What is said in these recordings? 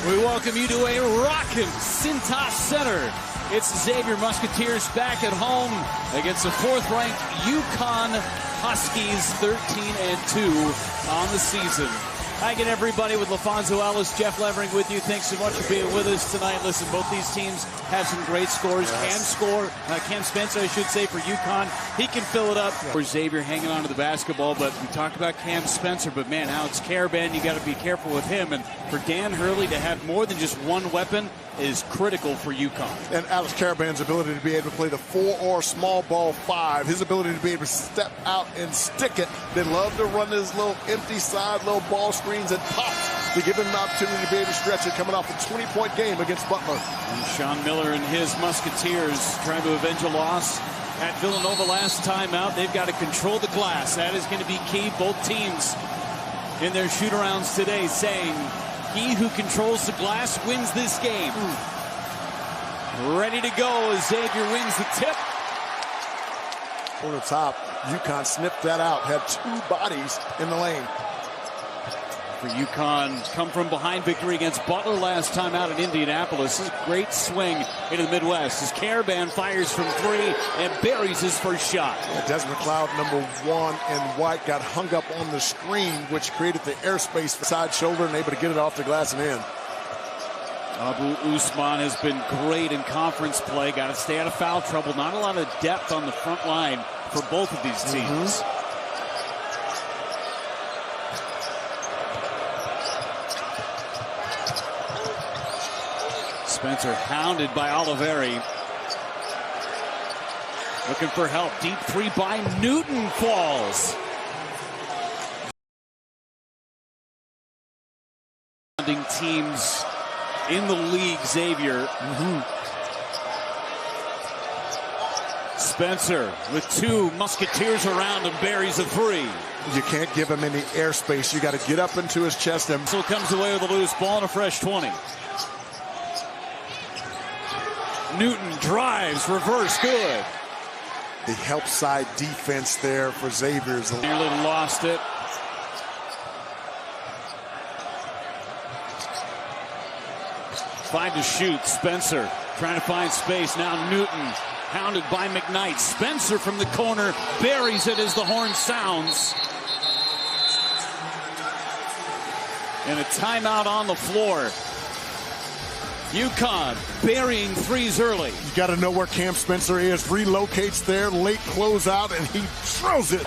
We welcome you to a rockin' Cintas Center. It's Xavier Musketeers back at home against the fourth-ranked Yukon Huskies, 13-2 on the season. Hi again, everybody, with LaFonso Ellis, Jeff Levering with you. Thanks so much for being with us tonight. Listen, both these teams have some great scores. Yes. Cam Spencer, I should say, for UConn. He can fill it up. For Xavier hanging on to the basketball, but we talked about Cam Spencer, but man, Alex Caravan, you got to be careful with him. And for Dan Hurley to have more than just one weapon is critical for UConn. And Alex Caravan's ability to be able to play the 4 or small ball 5, his ability to be able to step out and stick it. They love to run this little empty side, little ball screens and pops to give him an opportunity to be able to stretch it, coming off a 20-point game against Butler. And Sean Miller and his Musketeers trying to avenge a loss at Villanova last time out. They've got to control the glass. That is going to be key. Both teams in their shoot-arounds today saying he who controls the glass wins this game. Ready to go as Xavier wins the tip. On the top, UConn sniffed that out, had 2 bodies in the lane. For UConn, come from behind victory against Butler last time out in Indianapolis. This is a great swing into the Midwest as Caravan fires from 3 and buries his first shot. Desmond Cloud, number 1, and White got hung up on the screen, which created the airspace for side shoulder and able to get it off the glass and in. Abu Usman has been great in conference play. Got to stay out of foul trouble. Not a lot of depth on the front line for both of these teams. Spencer hounded by Oliveri. Looking for help. Deep 3 by Newton falls. Teams in the league, Xavier. Spencer with 2 Musketeers around him, buries a 3. You can't give him any airspace. You got to get up into his chest. And so comes away with a loose ball and a fresh 20. Newton drives, reverse, good. The help side defense there for Xavier's. Nearly lost it. Five to shoot. Spencer trying to find space. Now Newton hounded by McKnight. Spencer from the corner buries it as the horn sounds. And a timeout on the floor. UConn burying 3s early. You got to know where Cam Spencer is. Relocates there, late closeout, and he throws it.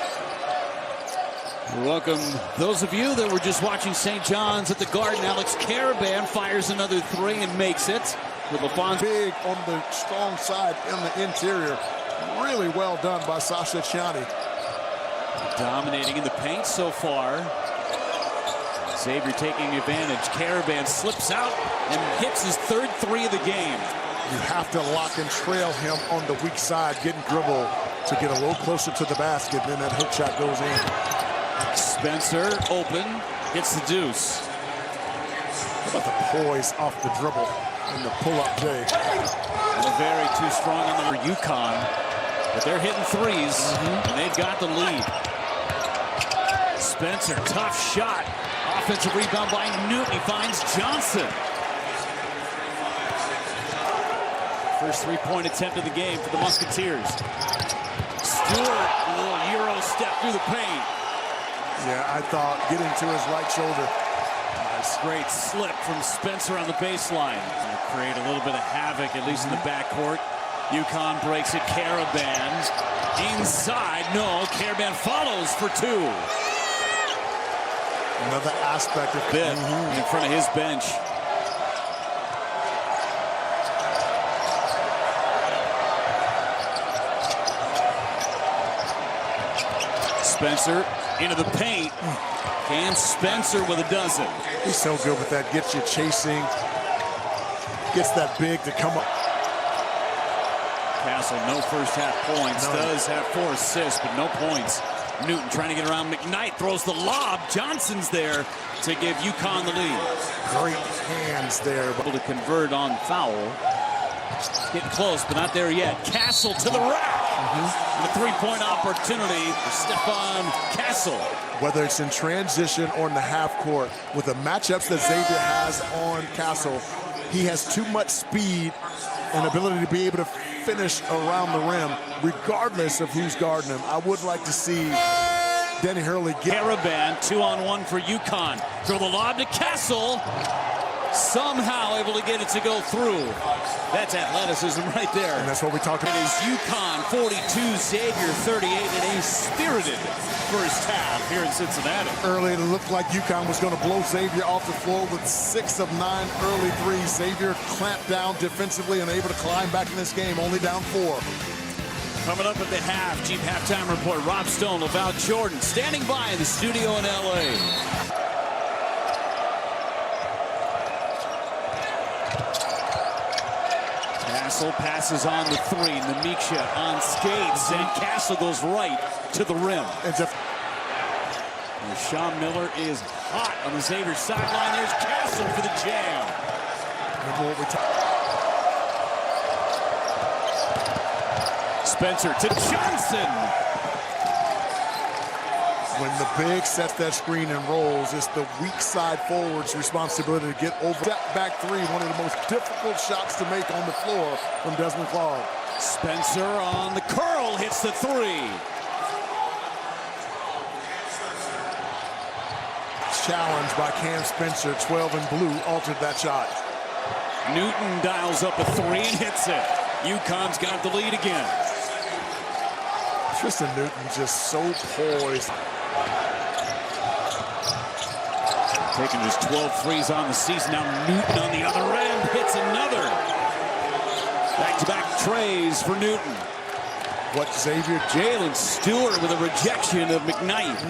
Welcome those of you that were just watching St. John's at the Garden. Alex Caravan fires another 3 and makes it. With LaFonso big on the strong side in the interior. Really well done by Sasha Chani. Dominating in the paint so far. Xavier taking advantage. Caravan slips out and hits his 3rd 3 of the game. You have to lock and trail him on the weak side, getting dribble to get a little closer to the basket, then that hook shot goes in. Spencer open, hits the deuce. How about the poise off the dribble and the pull-up J. Oliveri too strong on the UConn, but they're hitting 3s, and they've got the lead. Spencer, tough shot. Offensive rebound by Newton. He finds Johnson. First 3-point attempt of the game for the Musketeers. Stewart, a little Euro step through the paint. Yeah, I thought getting to his right shoulder. Nice, great slip from Spencer on the baseline. Gonna create a little bit of havoc, at least in the backcourt. UConn breaks it. Caravan inside. No, Caravan follows for 2. Another aspect of bit in front of his bench. Spencer into the paint. Cam Spencer with a dozen. He's so good with that. Gets you chasing. Gets that big to come up. Castle, no first half points. No. Does have 4 assists, but no points. Newton trying to get around McKnight, throws the lob. Johnson's there to give UConn the lead. Great hands there. Able to convert on foul. Getting close, but not there yet. Castle to the rack. And a 3-point opportunity for Stefan Castle. whether it's in transition or in the half court, with the matchups that Xavier has on Castle, he has too much speed and ability to be able to finish around the rim, regardless of who's guarding him. I would like to see Denny Hurley get... Caravan, 2-on-1 for UConn. Throw the lob to Castle. Somehow able to get it to go through. That's athleticism right there. And that's what we talked about. It is UConn 42, Xavier 38, in a spirited first half here in Cincinnati. Early, it looked like UConn was going to blow Xavier off the floor with 6 of 9 early threes. Xavier clamped down defensively and able to climb back in this game, only down 4. Coming up at the half, Jeep Halftime Report. Rob Stone, LaVal Jordan, standing by in the studio in L.A. Castle passes on the 3. Namiksha on skates, and Castle goes right to the rim. And Sean Miller is hot on the Xavier sideline. There's Castle for the jam. Spencer to Johnson. When the big sets that screen and rolls, it's the weak side forward's responsibility to get over. Step back 3, one of the most difficult shots to make on the floor from Desmond Clark. Spencer on the curl, hits the 3. Challenge by Cam Spencer, 12 in blue, altered that shot. Newton dials up a 3 and hits it. UConn's got the lead again. Tristan Newton just so poised. Taking just 12 threes on the season. Now Newton on the other end hits another. Back-to-back trays for Newton. What Xavier... Jalen Stewart with a rejection of McKnight.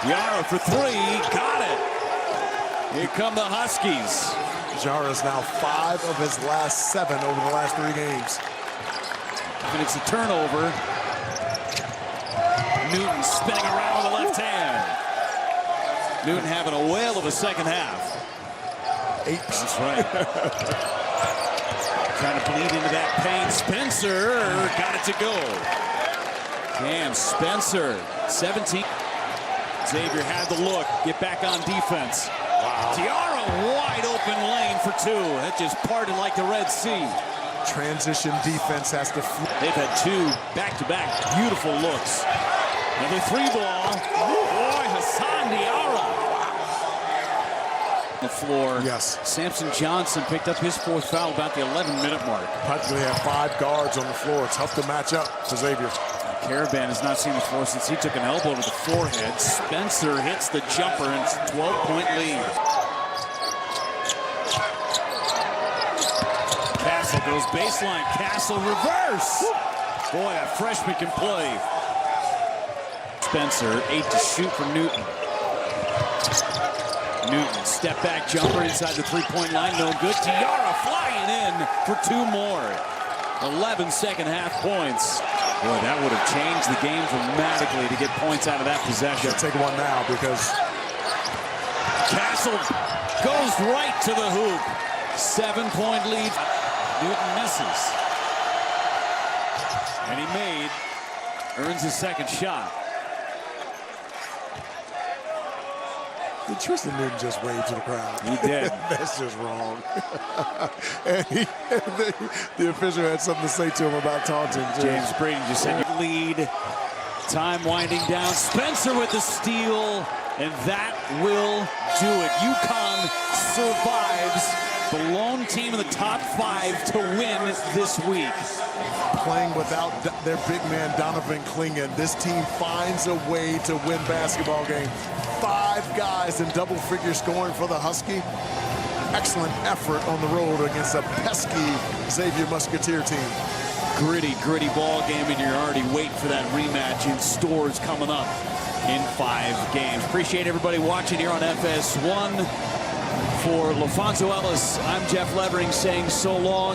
Yara for 3, got it. Here come the Huskies. Jara's now 5 of his last 7 over the last 3 games. And it's a turnover. Newton spinning around with the left hand. Newton having a whale of a second half. 8. That's right. Trying to bleed into that paint. Spencer got it to go. Cam Spencer, 17. Xavier had the look. Get back on defense. Wow. Tiara, wide open lane for 2. That just parted like the Red Sea. Transition defense has to... They've had 2 back-to-back beautiful looks. Another 3 ball. Oh, boy, Hassan Diarra. The floor. Yes. Samson Johnson picked up his 4th foul about the 11-minute mark. Practically have 5 guards on the floor. Tough to match up for Xavier. Caravan has not seen the floor since he took an elbow to the forehead. Spencer hits the jumper, and it's a 12-point lead. Castle goes baseline. Castle reverse. Boy, that freshman can play. Spencer, 8 to shoot for Newton. Newton, step back jumper inside the 3-point line. No good. Tiara flying in for 2 more. 11 second half points. Boy, that would have changed the game dramatically to get points out of that possession. Gotta take one now because Castle goes right to the hoop. 7-point lead. Newton misses. And he earns his second shot. Did Tristan Newton just wave to the crowd? He did. That's just wrong. And the official had something to say to him about taunting. James Brady just said, "You lead." Time winding down. Spencer with the steal, and that will do it. UConn survives. The lone team in the top 5 to win this week. Playing without their big man, Donovan Clingan, this team finds a way to win basketball game. 5 guys in double figure scoring for the Husky. Excellent effort on the road against a pesky Xavier Musketeer team. Gritty ball game, and you're already waiting for that rematch in stores coming up in 5 games. Appreciate everybody watching here on FS1. For LaFonso Ellis, I'm Jeff Levering saying so long.